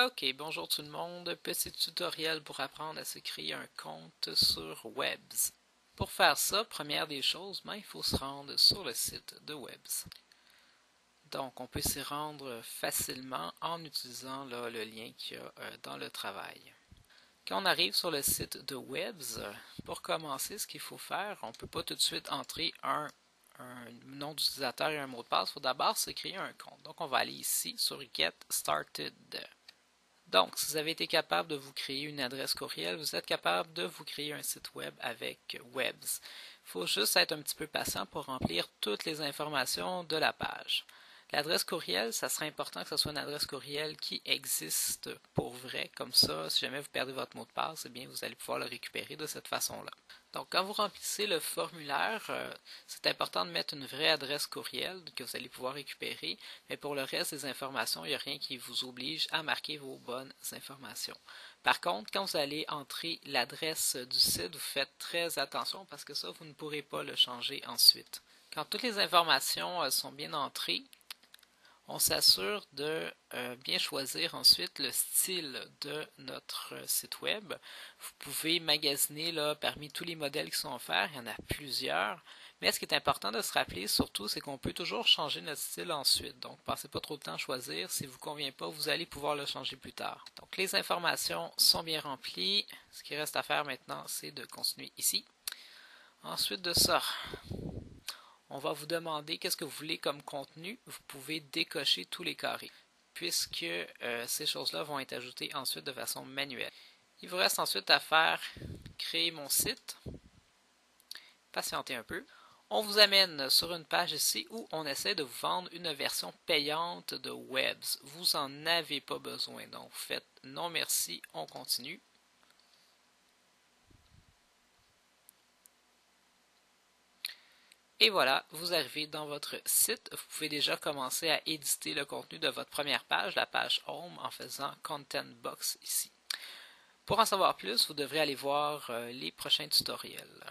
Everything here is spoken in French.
Ok, bonjour tout le monde. Petit tutoriel pour apprendre à se créer un compte sur Webs. Pour faire ça, première des choses, il faut se rendre sur le site de Webs. Donc, on peut s'y rendre facilement en utilisant le lien qu'il y a dans le travail. Quand on arrive sur le site de Webs, pour commencer, ce qu'il faut faire, on ne peut pas tout de suite entrer un nom d'utilisateur et un mot de passe. Il faut d'abord se créer un compte. Donc, on va aller ici sur Get Started. Donc, si vous avez été capable de vous créer une adresse courriel, vous êtes capable de vous créer un site web avec Webs. Il faut juste être un petit peu patient pour remplir toutes les informations de la page. L'adresse courriel, ça serait important que ce soit une adresse courriel qui existe pour vrai. Comme ça, si jamais vous perdez votre mot de passe, eh bien, vous allez pouvoir le récupérer de cette façon-là. Donc, quand vous remplissez le formulaire, c'est important de mettre une vraie adresse courriel que vous allez pouvoir récupérer. Mais pour le reste des informations, il n'y a rien qui vous oblige à marquer vos bonnes informations. Par contre, quand vous allez entrer l'adresse du site, vous faites très attention parce que ça, vous ne pourrez pas le changer ensuite. Quand toutes les informations sont bien entrées, on s'assure de bien choisir ensuite le style de notre site web. Vous pouvez magasiner là, parmi tous les modèles qui sont offerts, il y en a plusieurs. Mais ce qui est important de se rappeler surtout, c'est qu'on peut toujours changer notre style ensuite. Donc, passez pas trop de temps à choisir. Si vous ne convient pas, vous allez pouvoir le changer plus tard. Donc, les informations sont bien remplies. Ce qui reste à faire maintenant, c'est de continuer ici. Ensuite de ça, on va vous demander qu'est-ce que vous voulez comme contenu. Vous pouvez décocher tous les carrés, puisque ces choses-là vont être ajoutées ensuite de façon manuelle. Il vous reste ensuite à faire créer mon site. Patientez un peu. On vous amène sur une page ici où on essaie de vous vendre une version payante de Webs. Vous n'en avez pas besoin, donc vous faites non merci, on continue. Et voilà, vous arrivez dans votre site. Vous pouvez déjà commencer à éditer le contenu de votre première page, la page Home, en faisant Content Box ici. Pour en savoir plus, vous devrez aller voir les prochains tutoriels.